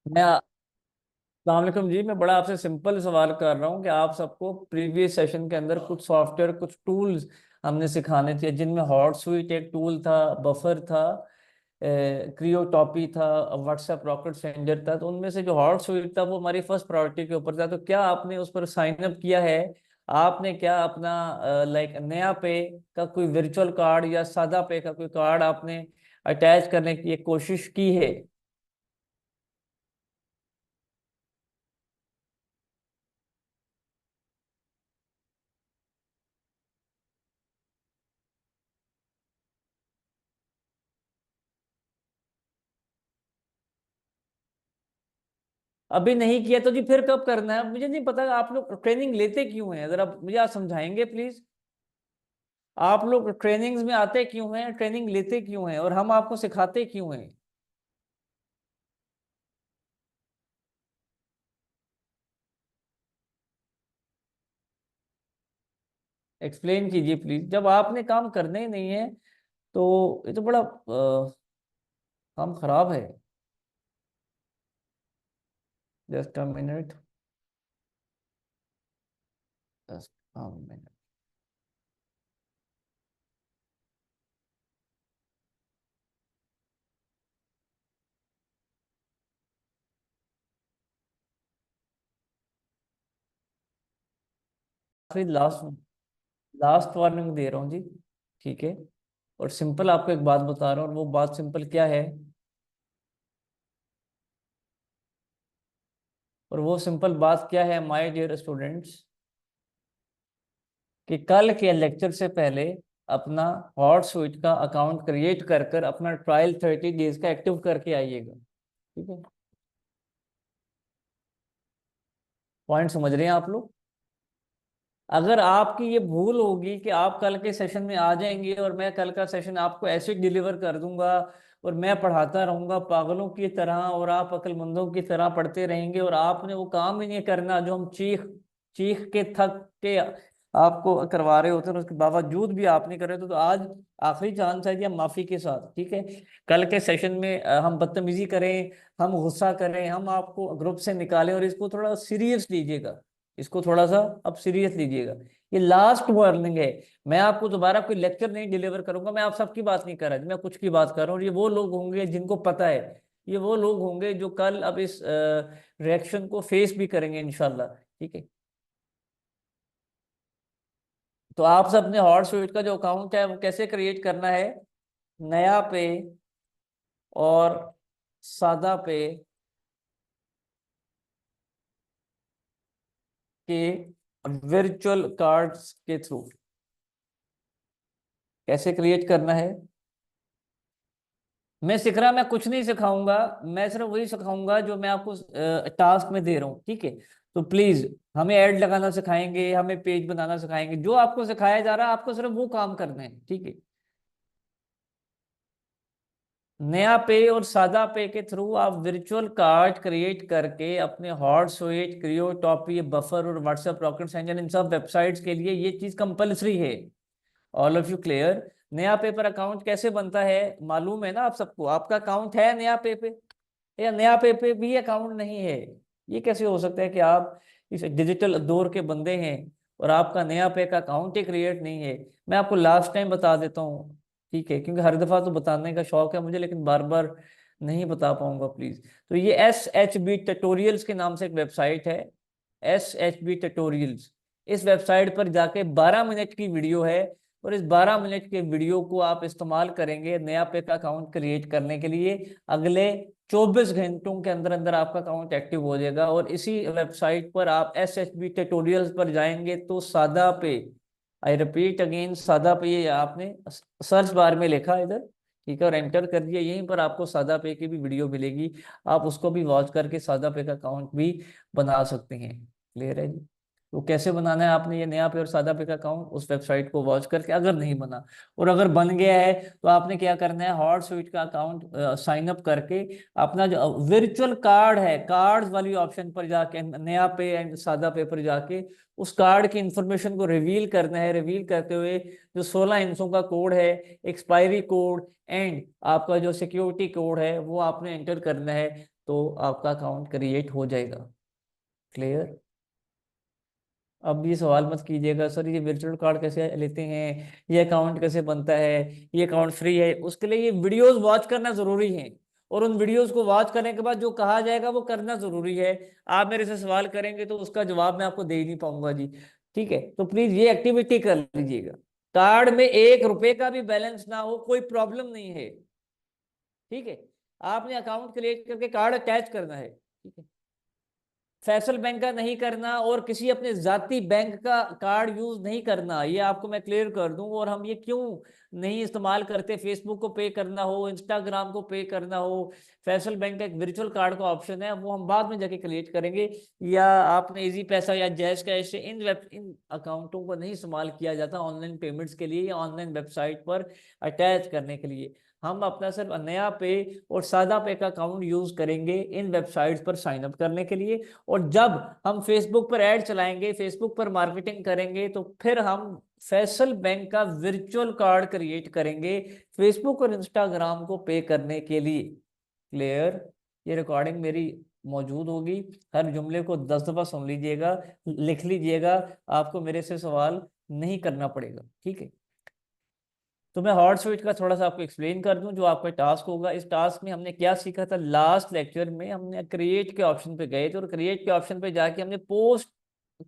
मैं अस्सलाम वालेकुम जी। मैं बड़ा आपसे सिंपल सवाल कर रहा हूँ कि आप सबको प्रीवियस सेशन के अंदर कुछ सॉफ्टवेयर, कुछ टूल्स हमने सिखाने थे, जिनमें हॉट स्वीट एक टूल था, बफर था, क्रियोटॉपी था, व्हाट्सएप रॉकेट सेंडर था। तो उनमें से जो हॉट स्वीट था वो हमारी फर्स्ट प्रायोरिटी के ऊपर था। तो क्या आपने उस पर साइन अप किया है? आपने क्या अपना लाइक नया पे का कोई वर्चुअल कार्ड या सादा पे का कोई कार्ड आपने अटैच करने की एक कोशिश की है? अभी नहीं किया तो जी फिर कब करना है? मुझे नहीं पता आप लोग ट्रेनिंग लेते क्यों हैं, जरा मुझे आप समझाएंगे प्लीज। आप लोग ट्रेनिंग्स में आते क्यों हैं, ट्रेनिंग लेते क्यों हैं, और हम आपको सिखाते क्यों हैं? एक्सप्लेन कीजिए प्लीज। जब आपने काम करने ही नहीं है तो ये तो बड़ा काम खराब है। Just a minute, just a minute. फिर लास्ट लास्ट वार्निंग दे रहा हूँ जी, ठीक है? और सिंपल आपको एक बात बता रहा हूँ, और वो बात सिंपल क्या है? और वो सिंपल बात क्या है माय डियर स्टूडेंट्स? कि कल के लेक्चर से पहले अपना हॉट स्वीट का अकाउंट क्रिएट कर कर अपना ट्रायल 30 डेज का एक्टिव करके आइएगा, ठीक है? पॉइंट समझ रहे हैं आप लोग? अगर आपकी ये भूल होगी कि आप कल के सेशन में आ जाएंगे और मैं कल का सेशन आपको ऐसे डिलीवर कर दूंगा और मैं पढ़ाता रहूंगा पागलों की तरह और आप अक्लमंदों की तरह पढ़ते रहेंगे, और आपने वो काम ही नहीं करना जो हम चीख चीख के थक के आपको करवा रहे होते हैं, और उसके बावजूद भी आप नहीं कर रहे, तो आज आखिरी चांस है जी, हम माफी के साथ, ठीक है? कल के सेशन में हम बदतमीजी करें, हम गुस्सा करें, हम आपको ग्रुप से निकालें, और इसको थोड़ा सीरियस लीजिएगा। इसको थोड़ा सा अब सीरियस लीजिएगा। ये लास्ट वार्निंग है। मैं आपको दोबारा कोई लेक्चर नहीं डिलीवर करूंगा। मैं आप सबकी बात नहीं कर रहा, मैं कुछ की बात कर रहा हूँ। ये वो लोग होंगे जिनको पता है, ये वो लोग होंगे जो कल अब इस रिएक्शन को फेस भी करेंगे इंशाल्लाह, ठीक है? तो आप सब अपने हॉट स्वीट का जो अकाउंट है वो कैसे क्रिएट करना है? नया पे और सादा पे के वर्चुअल कार्ड्स के थ्रू कैसे क्रिएट करना है? मैं सिख रहा, मैं कुछ नहीं सिखाऊंगा। मैं सिर्फ वही सिखाऊंगा जो मैं आपको टास्क में दे रहा हूँ, ठीक है? तो प्लीज, हमें ऐड लगाना सिखाएंगे, हमें पेज बनाना सिखाएंगे, जो आपको सिखाया जा रहा है आपको सिर्फ वो काम करना है, ठीक है? नया पे और सादा पे के थ्रू आप वर्चुअल कार्ड क्रिएट करके अपने हॉट स्वीट, क्रियो टॉपी, बफर और व्हाट्सएप रॉकेट इंजन, इन सब वेबसाइट्स के लिए ये चीज कंपलसरी है। All of you clear? नया पेपर अकाउंट कैसे बनता है मालूम है ना आप सबको? आपका अकाउंट है नया पे पे, या नया पे भी अकाउंट नहीं है? ये कैसे हो सकता है कि आप इस डिजिटल दौर के बंदे हैं और आपका नया पे का अकाउंट ही क्रिएट नहीं है? मैं आपको लास्ट टाइम बता देता हूँ, ठीक है? क्योंकि हर दफा तो बताने का शौक है मुझे, लेकिन बार बार नहीं बता पाऊंगा प्लीज। तो ये SHB ट्यूटोरियल्स के नाम से एक वेबसाइट है, SHB ट्यूटोरियल्स। इस वेबसाइट पर जाके 12 मिनट की वीडियो है, और इस 12 मिनट के वीडियो को आप इस्तेमाल करेंगे नया पे का अकाउंट क्रिएट करने के लिए। अगले 24 घंटों के अंदर अंदर आपका अकाउंट एक्टिव हो जाएगा। और इसी वेबसाइट पर आप SHB ट्यूटोरियल्स पर जाएंगे तो सादा पे, आई रिपीट अगेन, सादा पे, ये आपने सर्च बार में लिखा इधर, ठीक है? और एंटर कर दिया, यहीं पर आपको सादा पे की भी वीडियो मिलेगी। आप उसको भी वॉच करके सादा पे का अकाउंट भी बना सकते हैं। क्लियर है जी? तो कैसे बनाना है आपने ये नया पे और सादा पे का अकाउंट? उस वेबसाइट को वॉच करके, अगर नहीं बना, और अगर बन गया है तो आपने क्या करना है? हॉट स्वीट का अकाउंट साइन अप करके अपना जो वर्चुअल कार्ड है, कार्ड वाली ऑप्शन पर जाके, नया पे एंड सादा पे पर जाके उस कार्ड की इंफॉर्मेशन को रिवील करना है। रिवील करते हुए जो 16 अंकों का कोड है, एक्सपायरी कोड एंड आपका जो सिक्योरिटी कोड है, वो आपने एंटर करना है। तो आपका अकाउंट क्रिएट हो जाएगा। क्लियर? अब ये सवाल मत कीजिएगा सर ये वर्चुअल कार्ड कैसे लेते हैं, ये अकाउंट कैसे बनता है, ये अकाउंट फ्री है। उसके लिए ये वीडियोस वॉच करना जरूरी है, और उन वीडियोस को वॉच करने के बाद जो कहा जाएगा वो करना जरूरी है। आप मेरे से सवाल करेंगे तो उसका जवाब मैं आपको दे ही नहीं पाऊंगा जी। ठीक है, तो प्लीज ये एक्टिविटी कर लीजिएगा। कार्ड में 1 रुपए का भी बैलेंस ना हो, कोई प्रॉब्लम नहीं है। ठीक है, आपने अकाउंट क्रिएट करके कार्ड अटैच करना है। ठीक है, फैसल बैंक का नहीं करना, और किसी अपने जाती बैंक का कार्ड यूज नहीं करना, ये आपको मैं क्लियर कर दूं। और हम ये क्यों नहीं इस्तेमाल करते, फेसबुक को पे करना हो, इंस्टाग्राम को पे करना हो, फैसल बैंक का एक वर्चुअल कार्ड का ऑप्शन है, वो हम बाद में जाके क्रिएट करेंगे। या आपने इजी पैसा या जैश कैश से इन अकाउंटों को नहीं इस्तेमाल किया जाता ऑनलाइन पेमेंट्स के लिए या ऑनलाइन वेबसाइट पर अटैच करने के लिए। हम अपना सिर्फ नया पे और सादा पे का अकाउंट यूज करेंगे इन वेबसाइट्स पर साइन अप करने के लिए। और जब हम फेसबुक पर ऐड चलाएंगे, फेसबुक पर मार्केटिंग करेंगे, तो फिर हम फैसल बैंक का वर्चुअल कार्ड क्रिएट करेंगे फेसबुक और इंस्टाग्राम को पे करने के लिए। क्लियर? ये रिकॉर्डिंग मेरी मौजूद होगी, हर जुमले को 10 दफा सुन लीजिएगा, लिख लीजिएगा, आपको मेरे से सवाल नहीं करना पड़ेगा। ठीक है, तो मैं हॉट स्वीट का थोड़ा सा आपको एक्सप्लेन कर दूं। जो आपका टास्क होगा, इस टास्क में हमने क्या सीखा था, लास्ट लेक्चर में हमने क्रिएट के ऑप्शन पे गए थे, और क्रिएट के ऑप्शन पे जाके हमने पोस्ट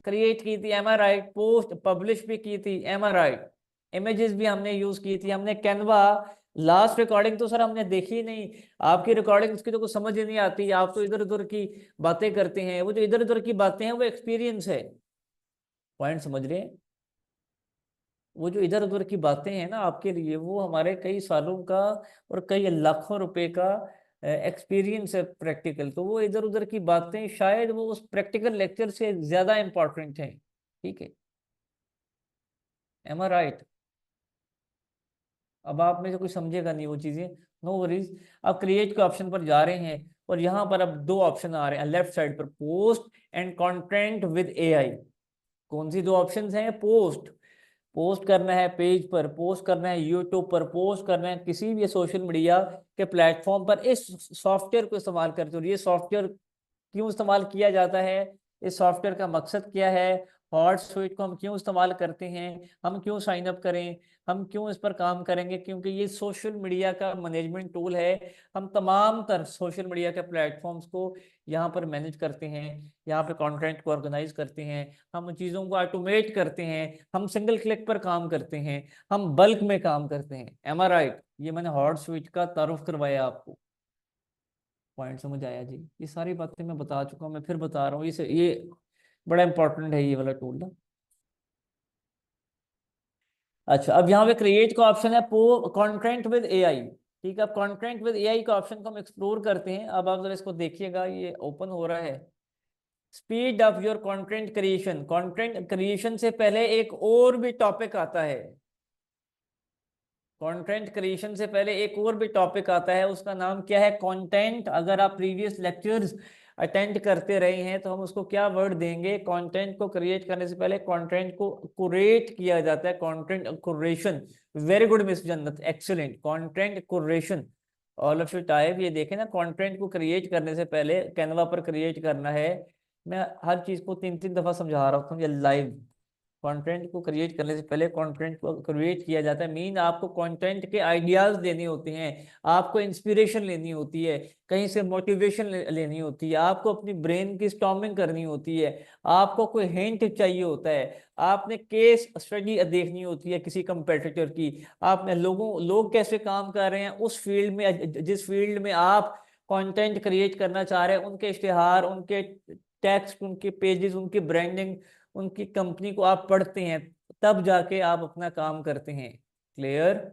क्रिएट की थी, एम आई राइट, पोस्ट पब्लिश भी की थी, एम आई राइट, इमेजेस भी हमने यूज की थी, हमने कैनवा। लास्ट रिकॉर्डिंग तो सर हमने देखी ही नहीं, आपकी रिकॉर्डिंग उसकी तो कुछ समझ ही नहीं आती, आप तो इधर उधर की बातें करते हैं। वो जो इधर उधर की बातें हैं वो एक्सपीरियंस है। पॉइंट समझ रहे हैं? वो जो इधर उधर की बातें हैं ना आपके लिए, वो हमारे कई सालों का और कई लाखों रुपए का एक्सपीरियंस है प्रैक्टिकल। तो वो इधर उधर की बातें शायद वो उस प्रैक्टिकल लेक्चर से ज्यादा इंपॉर्टेंट हैं। ठीक है, एम आई राइट? अब आप में से कोई समझेगा नहीं वो चीजें, नो वरीज। अब क्रिएट के ऑप्शन पर जा रहे हैं, और यहाँ पर अब 2 ऑप्शन आ रहे हैं लेफ्ट साइड पर, post and content with AI. कौन सी 2 ऑप्शंस हैं? पोस्ट, पोस्ट करना है पेज पर, पोस्ट करना है यूट्यूब पर, पोस्ट करना है किसी भी सोशल मीडिया के प्लेटफॉर्म पर इस सॉफ्टवेयर को इस्तेमाल करते हो। ये सॉफ्टवेयर क्यों इस्तेमाल किया जाता है, इस सॉफ्टवेयर का मकसद क्या है, हॉट स्वीट को हम क्यों इस्तेमाल करते हैं, हम क्यों साइन अप करें, हम क्यों इस पर काम करेंगे, क्योंकि ये सोशल मीडिया का मैनेजमेंट टूल है। हम तमाम तर सोशल मीडिया के प्लेटफॉर्म्स को यहाँ पर मैनेज करते हैं, यहाँ पे कंटेंट को ऑर्गेनाइज करते हैं, हम चीज़ों को ऑटोमेट करते हैं, हम सिंगल क्लिक पर काम करते हैं, हम बल्क में काम करते हैं। एम आई राइट? ये मैंने हॉट स्वीट का तारुफ करवाया आपको। पॉइंट समझ आया जी? ये सारी बातें मैं बता चुका हूँ, मैं फिर बता रहा हूँ, ये बड़ा इंपॉर्टेंट है ये वाला टूल ना। अच्छा, अब यहाँ पे क्रिएट का ऑप्शन है, कंटेंट विद एआई। ठीक है, अब कंटेंट विद एआई का ऑप्शन को हम एक्सप्लोर करते हैं। अब आप जरा इसको देखिएगा, ये ओपन हो रहा है। Speed of your content creation, content creation से पहले एक और भी टॉपिक आता है। कंटेंट क्रिएशन से पहले एक और भी टॉपिक आता है, उसका नाम क्या है? कंटेंट। अगर आप प्रीवियस लेक्चर्स अटेंड करते रहे हैं तो हम उसको क्या वर्ड देंगे? कंटेंट को क्रिएट करने से पहले कंटेंट को कुरेट किया जाता है, content curation. Very good miss Jannat, excellent, content curation. All of you type ये देखें ना, कंटेंट को क्रिएट करने से पहले कैनवा पर क्रिएट करना है। मैं हर चीज को 3-3 दफा समझा रहा हूँ ये लाइव। कंटेंट को क्रिएट करने से पहले कंटेंट को क्रिएट किया जाता है, मीन आपको कंटेंट के आइडियाज देने होते हैं, आपको इंस्पिरेशन लेनी होती है, कहीं से मोटिवेशन लेनी होती है, आपको अपनी ब्रेन की स्टॉर्मिंग करनी होती है, आपको कोई हिंट चाहिए होता है, आपने केस स्टडी देखनी होती है किसी कंपेटिटर की, आपने लोग कैसे काम कर रहे हैं उस फील्ड में, जिस फील्ड में आप कंटेंट क्रिएट करना चाह रहे हैं, उनके इश्तिहार, उनके टेक्स्ट, उनके पेजेस, उनकी ब्रांडिंग, उनकी कंपनी को आप पढ़ते हैं, तब जाके आप अपना काम करते हैं। क्लियर?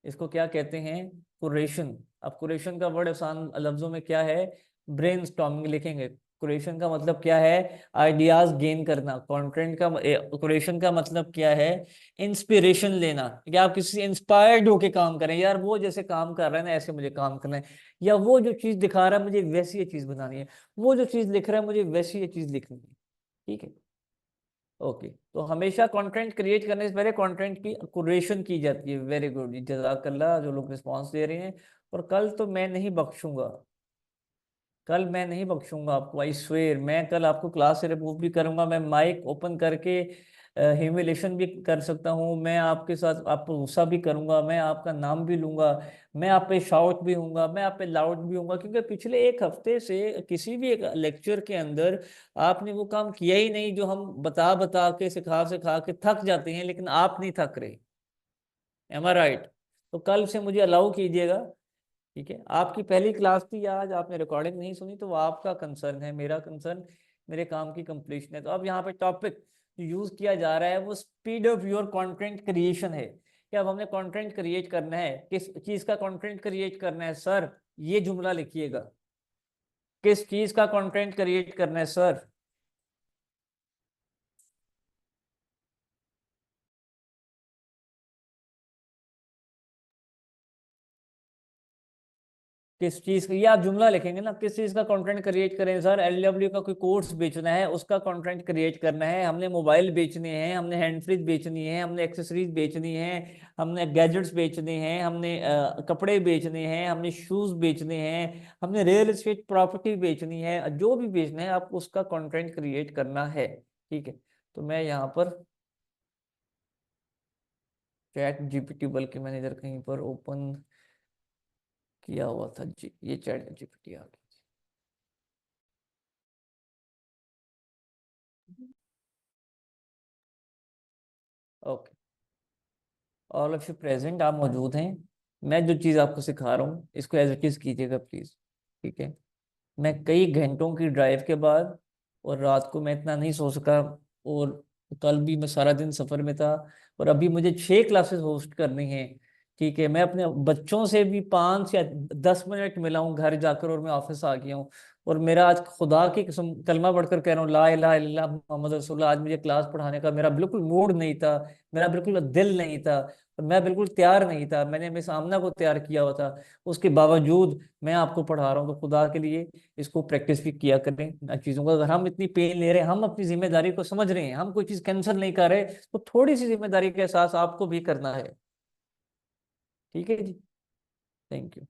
इसको क्या कहते हैं? कुरेशन। अब कुरेशन का वर्ड आसान लफ्जों में क्या है? ब्रेन स्टॉर्मिंग लिखेंगे। कुरेशन का मतलब क्या है? आइडियाज गेन करना। कंटेंट का कुरेशन का मतलब क्या है? इंस्पिरेशन लेना, या आप किसी से इंस्पायर्ड होके काम करें, यार वो जैसे काम कर रहा है ना ऐसे मुझे काम करना है, या वो जो चीज दिखा रहा है मुझे वैसी ये चीज बनानी है, वो जो चीज लिख रहा है मुझे वैसी ये चीज लिखनी है। ठीक है, ओके। तो हमेशा कंटेंट क्रिएट करने से पहले कंटेंट की कुरेशन की जाती है। वेरी गुड, जज़ाकल्लाह जो लोग रिस्पांस दे रहे हैं। और कल तो मैं नहीं बख्शूंगा, कल मैं नहीं बख्शूंगा आपको, आई स्वेर। मैं कल आपको क्लास से रिमूव भी करूंगा, मैं माइक ओपन करके ह्यूमिलेशन भी कर सकता हूँ, मैं आपके साथ आपको गुस्सा भी करूंगा, मैं आपका नाम भी लूंगा, मैं आप पे शाउट भी हूँगा, मैं आप पे लाउड भी हूँगा, क्योंकि पिछले एक हफ्ते से किसी भी एक लेक्चर के अंदर आपने वो काम किया ही नहीं जो हम बता बता के सिखा सिखा के थक जाते हैं, लेकिन आप नहीं थक रहे। एम आई राइट? तो कल से मुझे अलाउ कीजिएगा। ठीक है, आपकी पहली क्लास थी आज, आपने रिकॉर्डिंग नहीं सुनी, तो वो आपका कंसर्न है, मेरा कंसर्न मेरे काम की कंप्लीशन है। तो अब यहाँ पे टॉपिक यूज किया जा रहा है वो speed of your content creation है, कि अब हमने कंटेंट क्रिएट करना है। किस चीज का कंटेंट क्रिएट करना है सर? ये जुमला लिखिएगा, किस चीज का कंटेंट क्रिएट करना है सर? किस चीज का, ये आप जुमला लिखेंगे ना, किस चीज का कंटेंट क्रिएट करें सर? एलडब्ल्यू का कोई कोर्स बेचना है, उसका कंटेंट क्रिएट करना है, हमने मोबाइल बेचने हैं, हमने हैंड फ्रीज बेचनी है, हमने एक्सेसरीज बेचनी है, हमने गैजेट्स बेचने हैं, हमने कपड़े बेचने हैं, हमने शूज बेचने हैं, हमने रियल एस्टेट प्रॉपर्टी बेचनी है, जो भी बेचना है आपको उसका कंटेंट क्रिएट करना है। ठीक है, तो मैं यहाँ पर चैट जीपीटी, बल्कि मैंने इधर कहीं पर ओपन किया हुआ था जी, ये चैट जीपीटी आ गया। Okay, all of you present, आप मौजूद हैं। मैं जो चीज़ आपको सिखा रहा हूँ इसको एज इट इज़ कीजिएगा प्लीज़। ठीक है, मैं कई घंटों की ड्राइव के बाद और रात को मैं इतना नहीं सो सका, और कल भी मैं सारा दिन सफ़र में था, और अभी मुझे 6 क्लासेस होस्ट करनी है। ठीक है, मैं अपने बच्चों से भी 5 या 10 मिनट मिला हूँ घर जाकर, और मैं ऑफिस आ गया हूँ। और मेरा आज खुदा की कसम कलमा पढ़कर कह रहा हूँ, ला इलाहा इल्लल्लाह मोहम्मद रसूलुल्लाह, आज मुझे क्लास पढ़ाने का मेरा बिल्कुल मूड नहीं था, मेरा बिल्कुल दिल नहीं था, और मैं बिल्कुल तैयार नहीं था, मैंने मिस आमना को तैयार किया हुआ था। उसके बावजूद मैं आपको पढ़ा रहा हूँ, तो खुदा के लिए इसको प्रैक्टिस भी किया करें चीज़ों का। अगर हम इतनी पेन ले रहे हैं, हम अपनी जिम्मेदारी को समझ रहे हैं, हम कोई चीज़ कैंसिल नहीं कर रहे, तो थोड़ी सी जिम्मेदारी का एहसास आपको भी करना है। ठीक है जी, थैंक यू।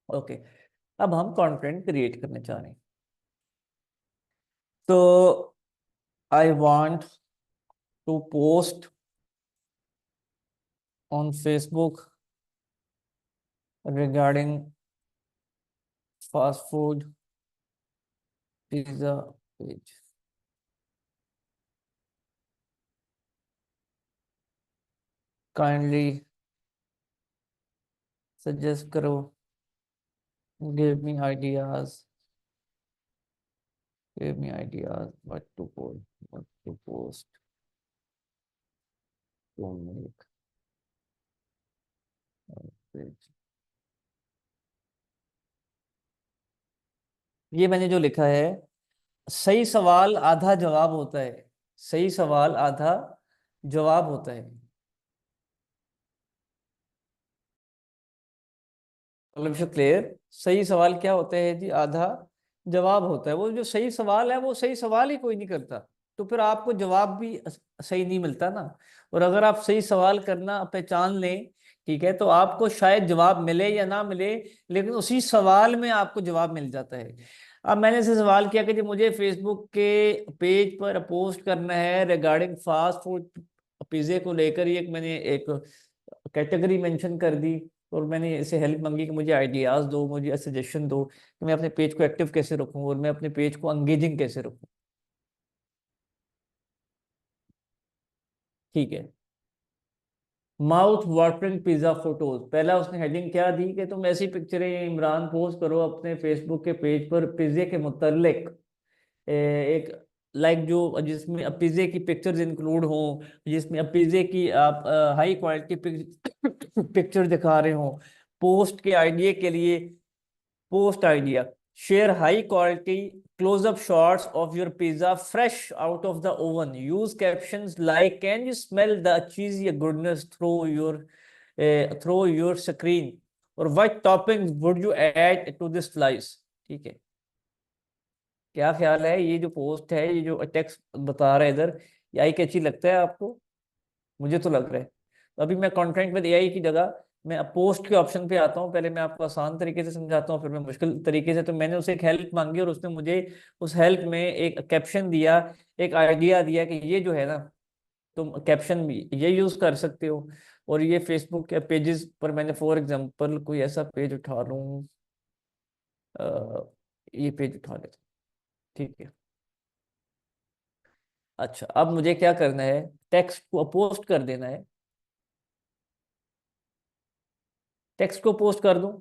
ओके, अब हम कंटेंट क्रिएट करने चाह रहे हैं, तो I want to post on Facebook regarding fast food pizza page. Kindly suggest करो, give me ideas, give me ideas what to post to make a page। ये मैंने जो लिखा है, सही सवाल आधा जवाब होता है, सही सवाल आधा जवाब होता है। मतलब क्लियर, सही सवाल क्या होता है जी? आधा जवाब होता है। वो जो सही सवाल है वो सही सवाल ही कोई नहीं करता, तो फिर आपको जवाब भी सही नहीं मिलता ना। और अगर आप सही सवाल करना पहचान लें, ठीक है, तो आपको शायद जवाब मिले या ना मिले, लेकिन उसी सवाल में आपको जवाब मिल जाता है। अब मैंने इसे सवाल किया कि जी मुझे फेसबुक के पेज पर पोस्ट करना है रिगार्डिंग फास्ट फूड पिज्जे को लेकर, ये एक मैंने एक कैटेगरी मेंशन कर दी, और मैंने इसे हेल्प मांगी कि मुझे आइडियाज दो, मुझे सजेशन दो कि मैं अपने पेज को एक्टिव कैसे रखूं, और मैं अपने पेज को एंगेजिंग कैसे रखूं। ठीक है, माउथ वाटरिंग पिज्जा फोटोज, पहला उसने हेडिंग क्या दी कि तुम ऐसी पिक्चरें इमरान पोस्ट करो अपने फेसबुक के पेज पर पिज्जे के मुतल्लिक, एक लाइक जो जिसमें अब पिज्जे की पिक्चर्स इंक्लूड हों, जिसमें अब पिज्जे की आप हाई क्वालिटी पिक्चर दिखा रहे हो। पोस्ट के आइडिया के लिए, post idea, share high quality close-up shots of your pizza fresh out of the oven. Use captions like, "Can you smell the cheesy goodness through your screen?" और "What toppings would you add to this slice?" ठीक है, क्या ख्याल है? ये जो post है, ये जो टेक्स्ट बता रहा है इधर, ये आई कैची लगता है आपको? मुझे तो लग रहा है। तो अभी मैं कंटेंट विद एआई की जगह मैं पोस्ट के ऑप्शन पे आता हूँ। पहले मैं आपको आसान तरीके से समझाता हूँ, फिर मैं मुश्किल तरीके से। तो मैंने उसे एक हेल्प मांगी और उसने मुझे उस हेल्प में एक कैप्शन दिया, एक आइडिया दिया कि ये जो है ना, तुम कैप्शन भी ये यूज कर सकते हो। और ये फेसबुक के पेजेस पर मैंने फॉर एग्जांपल कोई ऐसा पेज उठा लूँ, ये पेज उठा लेता हूँ, ठीक है। अच्छा, अब मुझे क्या करना है, टेक्स्ट को पोस्ट कर देना है। टेक्स्ट को पोस्ट कर दूं?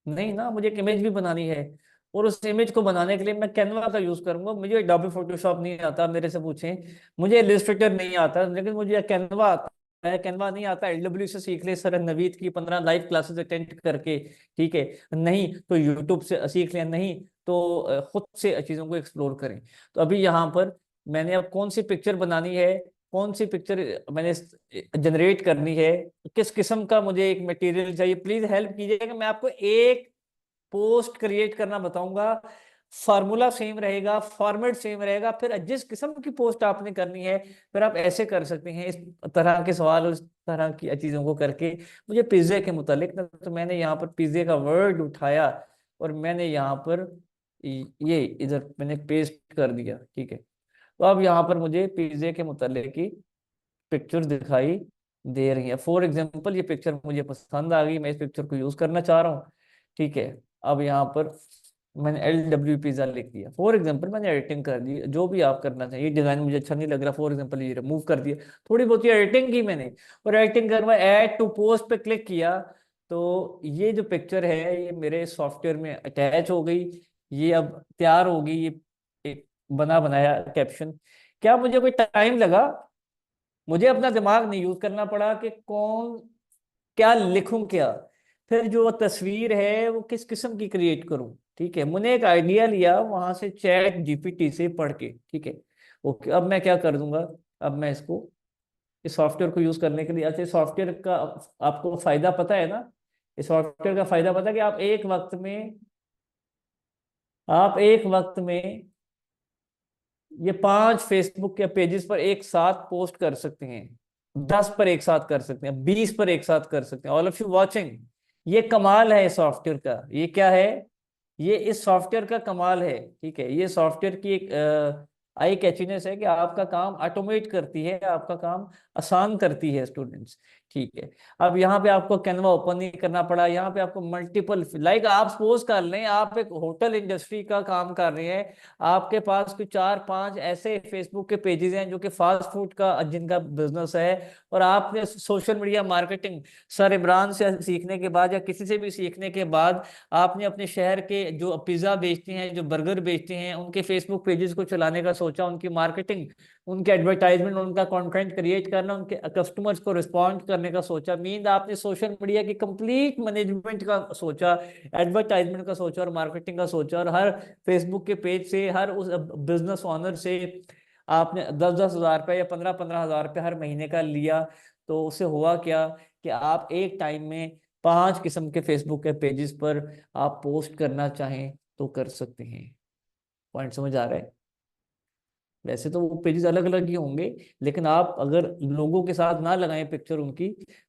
नहीं ना, मुझे एक इमेज भी बनानी है। और उस इमेज को बनाने के लिए मैं कैनवा का यूज करूंगा। मुझे एडोबी फोटोशॉप नहीं आता, मेरे से पूछें। मुझे इलस्ट्रेटर नहीं आता, लेकिन मुझे कैनवा आता है। कैनवा नहीं आता, एलडब्ल्यू से सीख ले सर नवीद की 15 लाइव क्लासेस अटेंड करके, ठीक है। नहीं तो यूट्यूब से सीख लें, नहीं तो खुद से चीजों को एक्सप्लोर करें। तो अभी यहाँ पर मैंने अब कौन सी पिक्चर बनानी है, कौन सी पिक्चर मैंने जनरेट करनी है, किस किस्म का मुझे एक मटेरियल चाहिए, प्लीज हेल्प कीजिएगा। मैं आपको एक पोस्ट क्रिएट करना बताऊंगा। फार्मूला सेम रहेगा, फॉर्मेट सेम रहेगा। फिर जिस किस्म की पोस्ट आपने करनी है, फिर आप ऐसे कर सकते हैं, इस तरह के सवाल, इस तरह की चीजों को करके। मुझे पिज्जे के मुतालिक ना, तो मैंने यहाँ पर पिज्जे का वर्ड उठाया और मैंने यहाँ पर ये इधर मैंने पेस्ट कर दिया, ठीक है। तो अब यहाँ पर मुझे पिज्जे के मुतालिक की पिक्चर दिखाई दे रही है। फॉर एग्जाम्पल ये पिक्चर मुझे पसंद आ गई, मैं इस पिक्चर को यूज करना चाह रहा हूँ, ठीक है। अब यहाँ पर मैंने LW पिज्जा लिख दिया। फॉर एग्जाम्पल मैंने एडिटिंग कर दी, जो भी आप करना चाहिए। डिजाइन मुझे अच्छा नहीं लग रहा, फॉर एग्जाम्पल ये रिमूव कर दिया। थोड़ी बहुत एडिटिंग की मैंने, और एडिटिंग कर मैं ऐड टू पोस्ट पे क्लिक किया। तो ये जो पिक्चर है ये मेरे सॉफ्टवेयर में अटैच हो गई। ये अब तैयार हो गई, ये एक बना बनाया कैप्शन। क्या मुझे कोई टाइम लगा? मुझे अपना दिमाग नहीं यूज करना पड़ा कि कौन क्या लिखूं क्या, फिर जो तस्वीर है वो किस किस्म की क्रिएट करूं, ठीक है। मैंने एक आइडिया लिया वहां से चैट जीपीटी से पढ़ के, ठीक है। ओके, अब मैं क्या कर दूंगा, अब मैं इसको, इस सॉफ्टवेयर को यूज करने के लिए, अच्छा सॉफ्टवेयर का आपको फायदा पता है ना? इस सॉफ्टवेयर का फायदा पता है कि आप एक वक्त में ये 5 फेसबुक के पेजेस पर एक साथ पोस्ट कर सकते हैं, 10 पर एक साथ कर सकते हैं, 20 पर एक साथ कर सकते हैं। ऑल ऑफ यू वाचिंग, ये कमाल है इस सॉफ्टवेयर का। ये क्या है? ये इस सॉफ्टवेयर का कमाल है, ठीक है। ये सॉफ्टवेयर की एक आई कैचीनेस है कि आपका काम ऑटोमेट करती है, आपका काम आसान करती है स्टूडेंट्स, ठीक है। अब यहाँ पे आपको कैनवा ओपन नहीं करना पड़ा। यहाँ पे आपको मल्टीपल, लाइक आप सपोज कर लें आप एक होटल इंडस्ट्री का काम कर रहे हैं, आपके पास कोई 4-5 ऐसे फेसबुक के पेजेस हैं जो कि फास्ट फूड का जिनका बिजनेस है, और आपने social media marketing sir Imran से सीखने के बाद या किसी से भी सीखने के बाद आपने अपने शहर के जो पिज्ज़ा बेचते हैं, जो बर्गर बेचते हैं, उनके फेसबुक पेजेस को चलाने का सोचा, उनकी मार्केटिंग, उनके एडवर्टाइजमेंट, उनका कंटेंट क्रिएट करना, उनके कस्टमर्स को रिस्पॉन्ड करने का सोचा। मीन आपने सोशल मीडिया की कंप्लीट मैनेजमेंट का सोचा, एडवर्टाइजमेंट का सोचा और मार्केटिंग का सोचा। और हर फेसबुक के पेज से, हर उस बिजनेस ऑनर से आपने 10-10 हज़ार रुपये या 15-15 हज़ार रुपये हर महीने का लिया। तो उससे हुआ क्या कि आप एक टाइम में 5 किस्म के फेसबुक के पेजेस पर आप पोस्ट करना चाहें तो कर सकते हैं। पॉइंट समझ आ रहा है? वैसे तो वो पेजेस अलग अलग ही होंगे, लेकिन आप अगर लोगों के साथ ना लगाएं पिक्चर उनकी,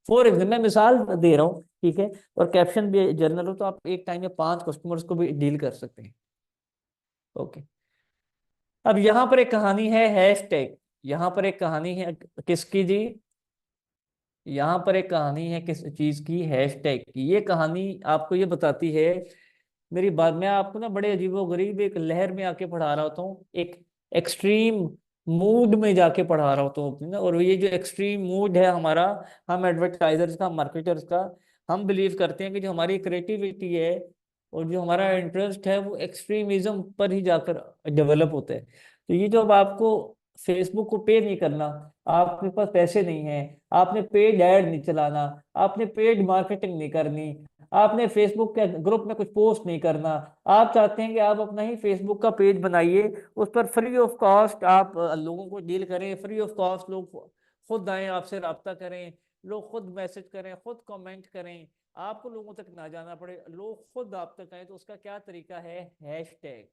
फॉर एग्जाम्पल मैं मिसाल दे रहा हूँ, ठीक है। और कैप्शन भी जर्नल हो, तो आप एक टाइम में 5 कस्टमर्स को भी डील कर सकते हैं। ओके, अब यहाँ पर एक कहानी है हैशटैग। यहाँ पर एक कहानी है किसकी जी? यहाँ पर एक कहानी है किस चीज की? हैशटैग की। ये कहानी आपको ये बताती है, मेरी बात, मैं आपको ना बड़े अजीबोगरीब एक लहर में आके पढ़ा रहा होता हूँ, एक एक्सट्रीम मूड में जाके पढ़ा रहा होता हूँ अपने ना। और ये जो एक्सट्रीम मूड है हमारा, हम एडवर्टाइजर्स का, मार्केटर्स का, हम बिलीव करते हैं कि जो हमारी क्रिएटिविटी है और जो हमारा इंटरेस्ट है वो एक्सट्रीमिज्म पर ही जाकर डेवलप होता है। तो ये जो अब आपको फेसबुक को पे नहीं करना, आपके पास पैसे नहीं है, आपने पेड ऐड नहीं चलाना, आपने पेड मार्केटिंग नहीं करनी, आपने फेसबुक के ग्रुप में कुछ पोस्ट नहीं करना, आप चाहते हैं कि आप अपना ही फेसबुक का पेज बनाइए, उस पर फ्री ऑफ कॉस्ट आप लोगों को डील करें, फ्री ऑफ कॉस्ट लोग खुद आए आपसे रब्ता करें, लोग खुद मैसेज करें, खुद कमेंट करें, आपको लोगों तक ना जाना पड़े, लोग खुद आप तक आए। तो उसका क्या तरीका है? हैशटैग।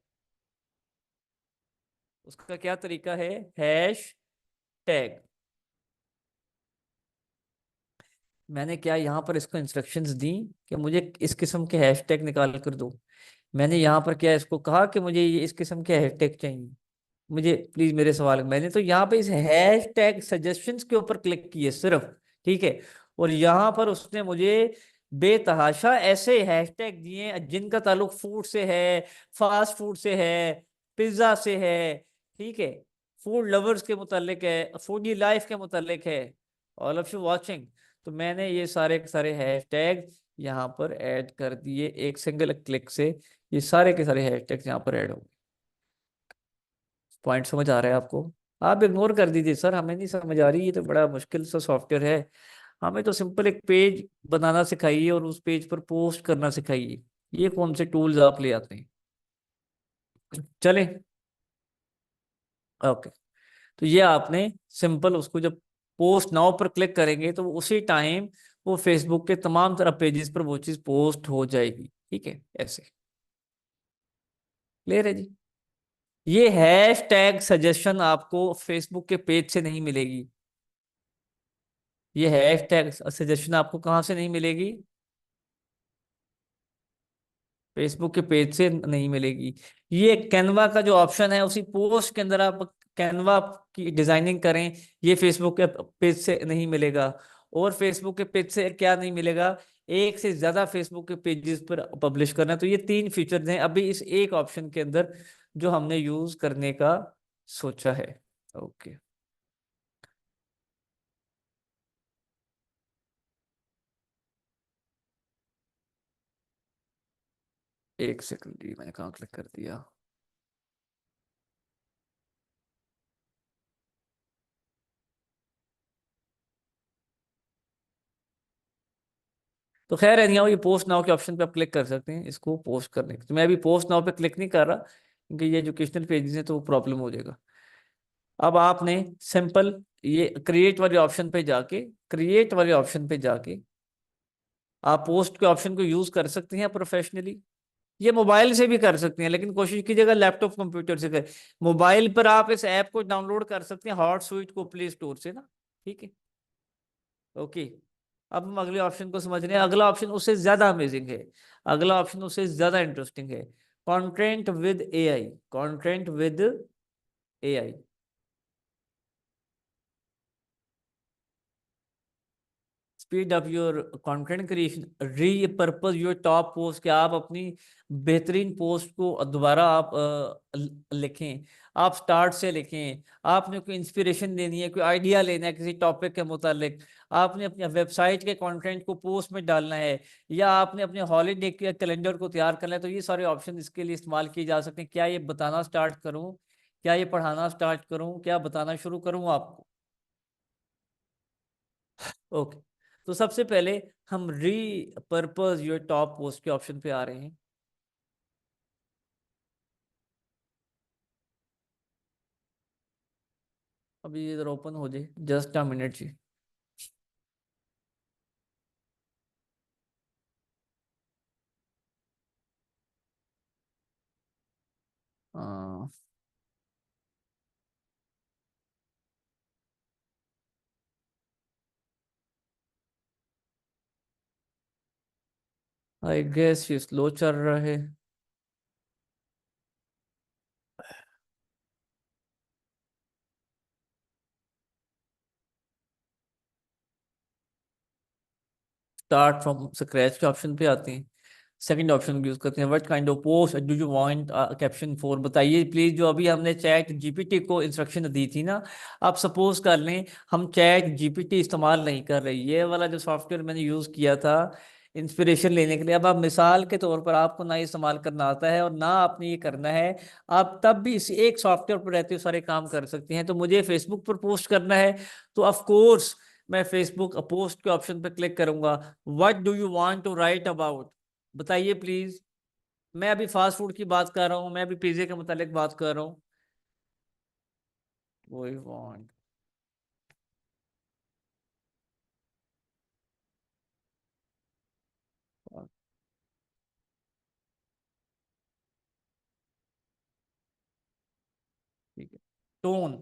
उसका क्या तरीका है? Hash tag. मैंने क्या यहाँ पर इसको इंस्ट्रक्शंस दी कि मुझे इस किस्म के हैशटैग निकाल कर दो। मैंने यहाँ पर क्या इसको कहा कि मुझे ये इस किस्म के हैशटैग चाहिए, मुझे प्लीज मेरे सवाल, मैंने तो यहाँ पे इस हैशटैग सजेशंस के ऊपर क्लिक किए सिर्फ। ठीक है। और यहाँ पर उसने मुझे बेतहाशा ऐसे हैशटैग दिए जिनका ताल्लुक फूड से है, फास्ट फूड से है, पिज्जा से है। ठीक है। फूड लवर्स के मुतालिक है, फूडी लाइफ के मुतालिक है, ऑल ऑफ यू वाचिंग। तो मैंने ये सारे के सारे हैशटैग यहाँ पर ऐड कर दिए एक सिंगल क्लिक से। ये सारे के सारे हैशटैग्स यहाँ पर ऐड हो गए। पॉइंट समझ आ रहा है आपको? आप इग्नोर कर दीजिए सर, हमें नहीं समझ आ रही, ये तो बड़ा मुश्किल सा सॉफ्टवेयर है। हमें तो सिंपल एक पेज बनाना सिखाइए और उस पेज पर पोस्ट करना सिखाइए। ये कौन से टूल्स आप ले आते हैं? चलें। ओके। तो ये आपने सिंपल उसको जब पोस्ट नाउ पर क्लिक करेंगे तो उसी टाइम वो फेसबुक के तमाम तरह पेजेस पर वो चीज पोस्ट हो जाएगी। ठीक है, ऐसे क्लियर है जी? ये हैश टैग सजेशन आपको फेसबुक के पेज से नहीं मिलेगी। ये हैश टैग सजेशन आपको कहाँ से नहीं मिलेगी? फेसबुक के पेज से नहीं मिलेगी। ये कैनवा का जो ऑप्शन है उसी पोस्ट के अंदर आप कैनवा की डिजाइनिंग करें, ये फेसबुक के पेज से नहीं मिलेगा। और फेसबुक के पेज से क्या नहीं मिलेगा? एक से ज्यादा फेसबुक के पेजेस पर पब्लिश करना। तो ये तीन फीचर्स हैं अभी इस एक ऑप्शन के अंदर जो हमने यूज करने का सोचा है। ओके। एक सेकंड जी, मैंने कहाँ क्लिक कर दिया? तो खैर एनीहाउ, ये पोस्ट नाउ के ऑप्शन पे आप क्लिक कर सकते हैं इसको पोस्ट करने के। तो मैं अभी पोस्ट नाउ पे क्लिक नहीं कर रहा क्योंकि ये एजुकेशनल पेजेस हैं तो प्रॉब्लम हो जाएगा। अब आपने सिंपल ये क्रिएट वाले ऑप्शन पे जाके आप पोस्ट के ऑप्शन को यूज कर सकते हैं प्रोफेशनली। ये मोबाइल से भी कर सकते हैं लेकिन कोशिश कीजिएगा लैपटॉप कंप्यूटर से करें। मोबाइल पर आप इस ऐप को डाउनलोड कर सकते हैं हॉट सुइट को प्ले स्टोर से ना। ठीक है। ओके। अब हम अगले ऑप्शन को समझ रहे हैं। अगला ऑप्शन उससे ज्यादा अमेजिंग है। अगला ऑप्शन उससे ज्यादा इंटरेस्टिंग है। Content with AI. Content with AI. Speed up your content creation, repurpose your top post. क्या आप अपनी बेहतरीन पोस्ट को दोबारा आप लिखें, आप स्टार्ट से लिखें। आपने कोई इंस्पिरेशन लेनी है, कोई आइडिया लेना है किसी टॉपिक के मुतालिक, आपने अपनी वेबसाइट के कंटेंट को पोस्ट में डालना है, या आपने अपने हॉलीडे के कैलेंडर को तैयार करना है, तो ये सारे ऑप्शन इसके लिए इस्तेमाल किए जा सकते हैं। क्या ये बताना स्टार्ट करूं? क्या ये पढ़ाना स्टार्ट करूं? क्या बताना शुरू करूं आपको? ओके। तो सबसे पहले हम रीपर्पज योर टॉप पोस्ट के ऑप्शन पे आ रहे हैं। अभी ये इधर ओपन हो जाए, जस्ट अ मिनट जी। आई गेस ये स्लो चल रहा है। स्टार्ट फ्रॉम स्क्रैच के ऑप्शन पे आते हैं। सेकंड ऑप्शन यूज करते हैं, what kind of post do you want caption for. बताइए प्लीज। जो अभी हमने चैट जीपीटी को इंस्ट्रक्शन दी थी ना, आप सपोज कर लें हम चैट जीपीटी इस्तेमाल नहीं कर रहे, ये वाला जो सॉफ्टवेयर मैंने यूज किया था इंस्पिरेशन लेने के लिए, अब आप मिसाल के तौर पर आपको ना इस्तेमाल करना आता है और ना आपने ये करना है, आप तब भी इस एक सॉफ्टवेयर पर रहते हुए सारे काम कर सकते हैं। तो मुझे फेसबुक पर पोस्ट करना है तो ऑफ कोर्स मैं फेसबुक पोस्ट के ऑप्शन पर क्लिक करूंगा। What do you want to write about, बताइए प्लीज। मैं अभी फास्ट फूड की बात कर रहा हूँ, मैं अभी पिज्जे के मुतालिक बात कर रहा हूँ। वही वांट। ठीक है। टोन,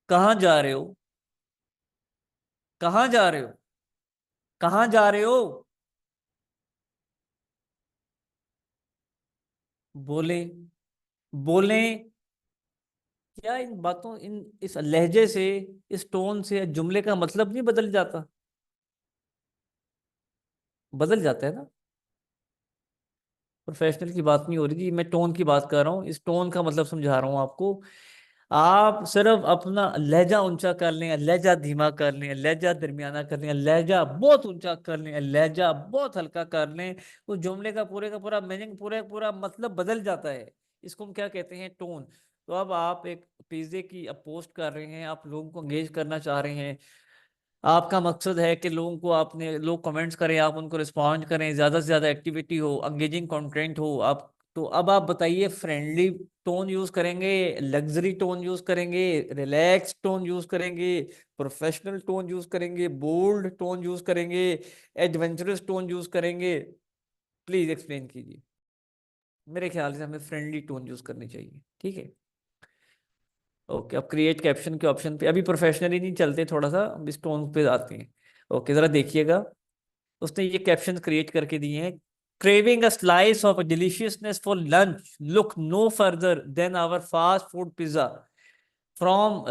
कहाँ जा रहे हो? कहाँ जा रहे हो? कहाँ जा रहे हो? बोले, बोले। क्या इन बातों, इन इस लहजे से, इस टोन से जुमले का मतलब नहीं बदल जाता? बदल जाता है ना। प्रोफेशनल की बात नहीं हो रही थी, मैं टोन की बात कर रहा हूँ, इस टोन का मतलब समझा रहा हूँ आपको। आप सिर्फ अपना लहजा ऊंचा कर लें, लहजा धीमा कर लें, लहजा दरमियाना कर लें, लहजा बहुत ऊंचा कर लें, लहजा बहुत हल्का कर लें, उस जुमले का पूरा मीनिंग, पूरा पूरा मतलब बदल जाता है। इसको हम क्या कहते हैं? टोन। तो अब आप एक पिज्जे की अब पोस्ट कर रहे हैं, आप लोगों को एंगेज करना चाह रहे हैं, आपका मकसद है कि लोगों को, आपने लोग कमेंट्स करें, आप उनको रिस्पॉन्ड करें, ज़्यादा से ज़्यादा एक्टिविटी हो, अंगेजिंग कंटेंट हो। आप तो अब आप बताइए, फ्रेंडली टोन यूज़ करेंगे, लग्जरी टोन यूज़ करेंगे, रिलैक्स टोन यूज़ करेंगे, प्रोफेशनल टोन यूज़ करेंगे, बोल्ड टोन यूज़ करेंगे, एडवेंचरस टोन यूज़ करेंगे? प्लीज़ एक्सप्लेन कीजिए। मेरे ख्याल से हमें फ्रेंडली टोन यूज़ करनी चाहिए, ठीक है। ओके, अब क्रिएट कैप्शन के ऑप्शन पे, अभी प्रोफेशनली नहीं चलते, थोड़ा सा हम इस टोन पे आते हैं। ओके, ज़रा देखिएगा, उसने ये कैप्शन क्रिएट करके दिए हैं। Craving a slice of deliciousness for lunch, look no further than our fast food pizza, from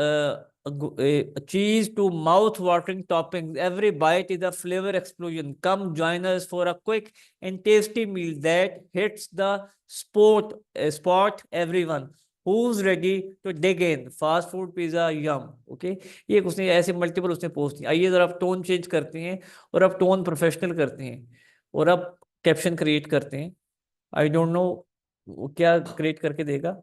cheese to mouth-watering toppings. Every bite is a flavor explosion. Come join us for a quick and tasty meal that hits the spot. Everyone who's ready to dig in. Fast food pizza yum. Okay, ये उसने ऐसे multiple उसने post किया। आइए जरा आप tone change करते हैं, और अब टोन प्रोफेशनल करते हैं, और अब कैप्शन क्रिएट करते हैं। आई डोंट नो क्या क्रिएट करके देगा।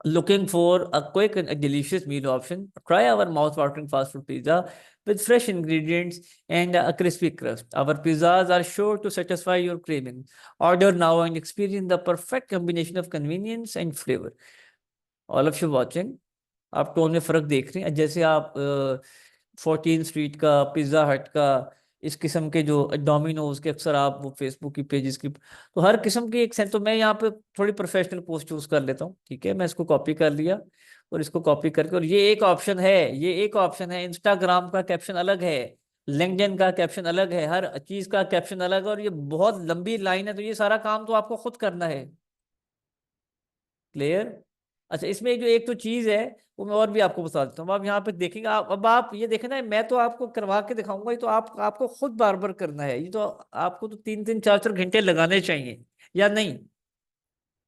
Looking for a quick and a delicious meal option? Try our mouth-watering fast food pizza with fresh ingredients and a crispy crust. Our pizzas are sure to satisfy your craving. Order now and experience the perfect combination of convenience and flavor. All of you watching, आप tone में फर्क देख रहे हैं, जैसे आप 14 street का, pizza हट का, इस किस्म के जो डोमिनोज के, अक्सर आप वो फेसबुक की पेजेस की, तो हर किस्म की एक सेंस। तो मैं यहाँ पे थोड़ी प्रोफेशनल पोस्ट चूज कर लेता हूँ, ठीक है। मैं इसको कॉपी कर लिया, और इसको कॉपी करके, और ये एक ऑप्शन है, ये एक ऑप्शन है। इंस्टाग्राम का कैप्शन अलग है, लिंक्डइन का कैप्शन अलग है, हर चीज का कैप्शन अलग है, और ये बहुत लंबी लाइन है, तो ये सारा काम तो आपको खुद करना है। क्लियर? अच्छा, इसमें जो एक तो चीज है, वो मैं और भी आपको बता देता हूँ। आप यहाँ पे देखेंगे, आप अब आप ये देखें ना, मैं तो आपको करवा के दिखाऊंगा, ये तो आपको खुद बार बार करना है। ये तो आपको तो 3-3 4-4 घंटे लगाने चाहिए, या नहीं?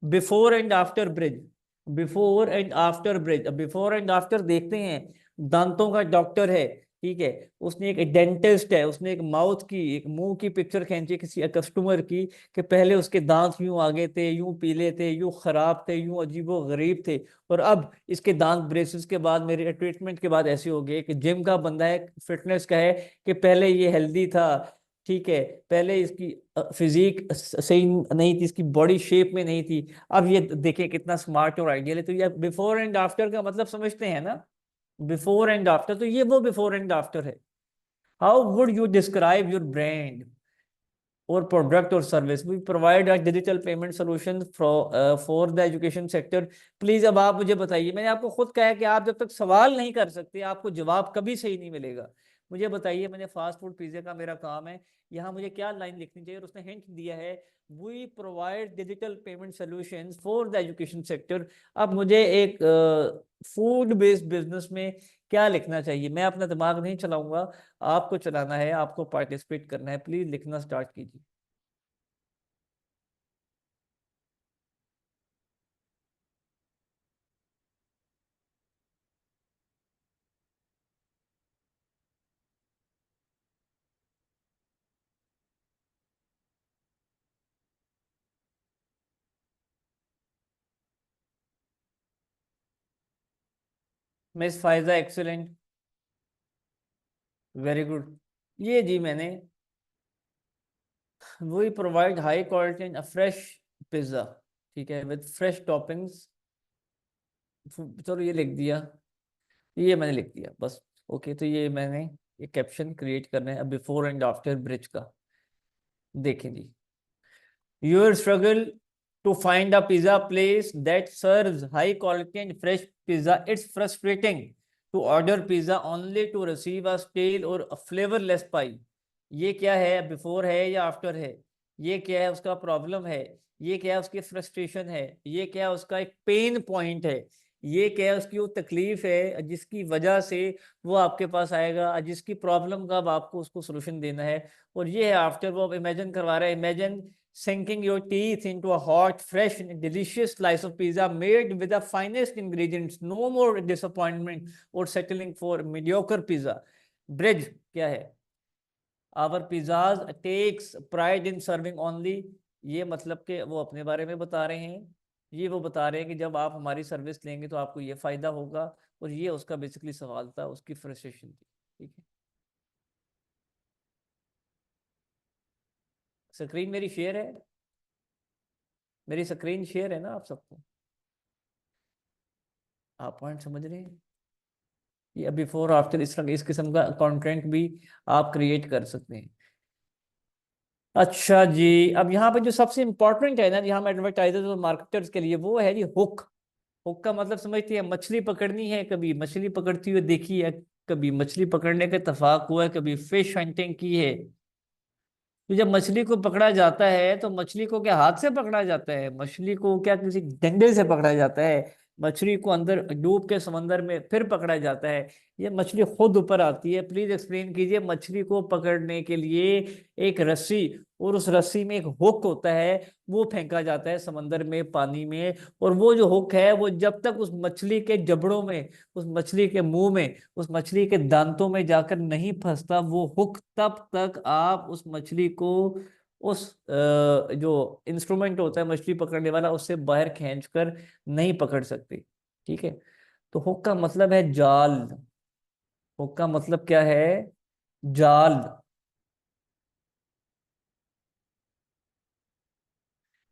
Before and after bridge, before and after bridge. अब बिफोर एंड आफ्टर देखते हैं। दांतों का डॉक्टर है, ठीक है, उसने एक डेंटिस्ट है, उसने एक माउथ की, एक मुंह की पिक्चर खींची किसी कस्टमर की, कि पहले उसके दांत यूं आगे थे, यूं पीले थे, यूं खराब थे, यूं अजीबो गरीब थे, और अब इसके दांत ब्रेसेस के बाद, मेरे ट्रीटमेंट के बाद ऐसे हो गए कि जिम का बंदा है, फिटनेस का है, कि पहले ये हेल्दी था, ठीक है, पहले इसकी फिजिक सही नहीं थी, इसकी बॉडी शेप में नहीं थी, अब ये देखें कितना स्मार्ट और आइडियल है। तो ये बिफोर एंड आफ्टर का मतलब समझते हैं ना? बिफोर एंड आफ्टर, तो ये वो बिफोर एंड आफ्टर है। How would you describe your brand or product or service? We provide a digital payment solution for the education sector. Please अब आप मुझे बताइए, मैंने आपको खुद कहा है कि आप जब तक सवाल नहीं कर सकते, आपको जवाब कभी सही नहीं मिलेगा। मुझे बताइए, मैंने फास्ट फूड पिज्जे का मेरा काम है, यहाँ मुझे क्या लाइन लिखनी चाहिए? और उसने हिंट दिया है, we provide digital payment solutions for the education sector. अब मुझे एक फूड बेस्ड बिजनेस में क्या लिखना चाहिए? मैं अपना दिमाग नहीं चलाऊंगा, आपको चलाना है, आपको पार्टिसिपेट करना है। प्लीज लिखना स्टार्ट कीजिए। Miss Faiza excellent, very good. ये जी मैंने, वही provide high quality and fresh pizza, ठीक है, विद फ्रेश टॉपिंग्स। चलो ये लिख दिया, ये मैंने लिख दिया बस। ओके, तो ये मैंने ये कैप्शन क्रिएट करना है बिफोर एंड आफ्टर ब्रिज का। देखें जी, your struggle to find a pizza place that serves high quality and fresh pizza, it's frustrating. To order pizza only to receive a stale or flavourless pie. ये क्या है, before है या after है? ये क्या है, उसका प्रॉब्लम है? ये क्या है, उसकी फ्रस्ट्रेशन है? ये क्या है, उसका एक पेन पॉइंट है? ये क्या है, उसकी वो तकलीफ है जिसकी वजह से वो आपके पास आएगा, जिसकी प्रॉब्लम का अब आपको उसको सोल्यूशन देना है। और ये है आफ्टर, वो अब इमेजिन करवा रहा है। Imagine sinking your teeth into a hot, fresh, and delicious slice of pizza made with the finest ingredients. No more disappointment or settling for mediocre pizza. Bridge क्या है? Our pizzas takes pride in serving only. ये मतलब कि वो अपने बारे में बता रहे हैं। ये वो बता रहे हैं कि जब आप हमारी सर्विस लेंगे तो आपको ये फायदा होगा। और ये उसका बेसिकली सवाल था, उसकी फ्रस्ट्रेशन थी। ठीक है, स्क्रीन मेरी शेयर है? मेरी स्क्रीन शेयर है ना आप सबको? आप पॉइंट समझ रहे हैं? या बिफोर आफ्टर इस किस्म का कंटेंट भी आप क्रिएट कर सकते हैं। अच्छा जी, अब यहाँ पे जो सबसे इंपॉर्टेंट है ना जी, हम एडवर्टाइजर्स और मार्केटर्स के लिए, वो है जी हुक। हुक का मतलब समझती है? मछली पकड़नी है, कभी मछली पकड़ती हुई देखी है, कभी मछली पकड़ने का इत्तेफाक हुआ है, कभी फिश हंटिंग की है। तो जब मछली को पकड़ा जाता है तो मछली को क्या हाथ से पकड़ा जाता है? मछली को क्या किसी डंडे से पकड़ा जाता है? मछली को अंदर डूब के समंदर में फिर पकड़ा जाता है? ये मछली खुद ऊपर आती है? प्लीज एक्सप्लेन कीजिए। मछली को पकड़ने के लिए एक रस्सी, और उस रस्सी में एक हुक होता है, वो फेंका जाता है समंदर में, पानी में। और वो जो हुक है, वो जब तक उस मछली के जबड़ों में, उस मछली के मुंह में, उस मछली के दांतों में जाकर नहीं फंसता वो हुक, तब तक आप उस मछली को उस जो इंस्ट्रूमेंट होता है मछली पकड़ने वाला, उससे बाहर खींच कर नहीं पकड़ सकते। ठीक है, तो हुक का मतलब है जाल। हुक का मतलब क्या है? जाल।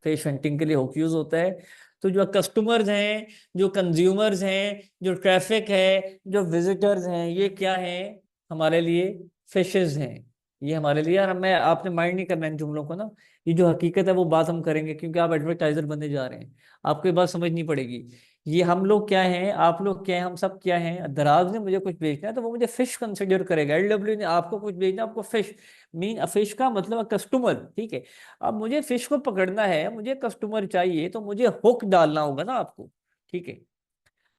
फिश हंटिंग के लिए हुक यूज होता है। तो जो कस्टमर्स हैं, जो कंज्यूमर्स हैं, जो ट्रैफिक है, जो विजिटर्स हैं, ये क्या है हमारे लिए? फिशेस हैं। ये हमारे लिए, यार मैं, आपने माइंड नहीं करना इन जुमलों को ना। ये जो हकीकत है वो बात हम करेंगे, क्योंकि आप एडवर्टाइजर बनने जा रहे हैं। आपको ये बात समझनी पड़ेगी। ये हम लोग क्या हैं, आप लोग क्या हैं, हम सब क्या हैं। दराज ने मुझे कुछ बेचना है तो वो मुझे फिश कंसिडर करेगा। LW ने आपको कुछ बेचना, आपको फिश। मीन फिश का मतलब कस्टमर। ठीक है, अब मुझे फिश को पकड़ना है, मुझे कस्टमर चाहिए, तो मुझे हुक डालना होगा ना आपको। ठीक है,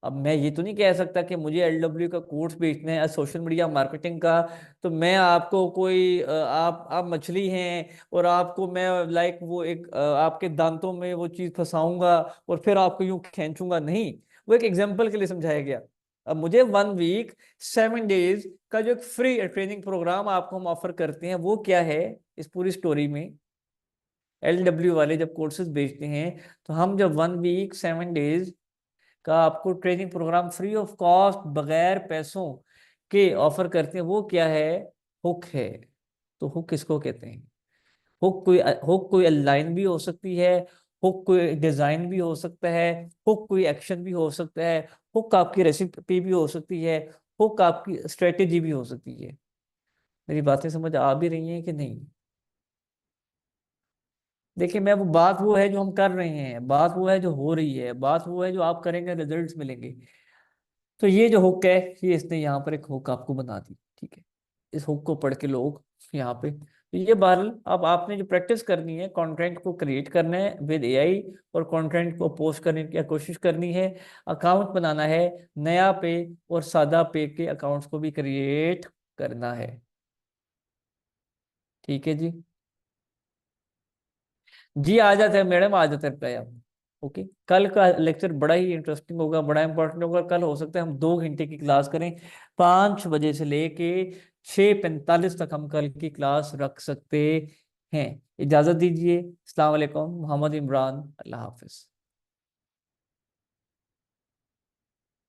अब मैं ये तो नहीं कह सकता कि मुझे LW का कोर्स बेचना है, सोशल मीडिया मार्केटिंग का। तो मैं आपको कोई आप मछली हैं और आपको मैं लाइक वो एक आपके दांतों में वो चीज़ फंसाऊंगा और फिर आपको यूं खींचूंगा, नहीं। वो एक एग्जाम्पल के लिए समझाया गया। अब मुझे 1 वीक 7 डेज का जो एक फ्री ट्रेनिंग प्रोग्राम आपको हम ऑफर करते हैं, वो क्या है इस पूरी स्टोरी में? LW वाले जब कोर्सेज बेचते हैं, तो हम जब 1 वीक 7 डेज का आपको training programme free of cost, बगैर पैसों के ऑफर करते हैं, वो क्या है? हुक है। तो हुक किसको कहते हैं? हुक कोई लाइन भी हो सकती है, हुक कोई डिजाइन भी हो सकता है, हुक कोई एक्शन भी हो सकता है, हुक आपकी रेसिपी भी हो सकती है, हुक आपकी स्ट्रेटेजी भी हो सकती है। मेरी बातें समझ आ भी रही हैं कि नहीं? देखिए, मैं बात वो है जो हम कर रहे हैं, बात वो है जो हो रही है, बात वो है जो आप करेंगे रिजल्ट्स मिलेंगे। तो ये जो हुक है, ये इसने यहाँ पर एक हुक आपको बना दी। ठीक है, इस हुक को पढ़ के लोग यहाँ पे, तो ये बहरहाल अब आपने जो प्रैक्टिस करनी है, कंटेंट को क्रिएट करना है विद AI, और कंटेंट को पोस्ट करने की कोशिश करनी है। अकाउंट बनाना है, नया पे और सादा पे के अकाउंट्स को भी क्रिएट करना है। ठीक है जी। जी आ जाते हैं मैडम, आ जाते हैं आप। ओके, कल का लेक्चर बड़ा ही इंटरेस्टिंग होगा, बड़ा इंपॉर्टेंट होगा। कल हो सकता है हम 2 घंटे की क्लास करें, 5 बजे से लेके 6:45 तक हम कल की क्लास रख सकते हैं। इजाजत दीजिए। अस्सलाम वालेकुम। मोहम्मद इमरान। अल्लाह हाफिज।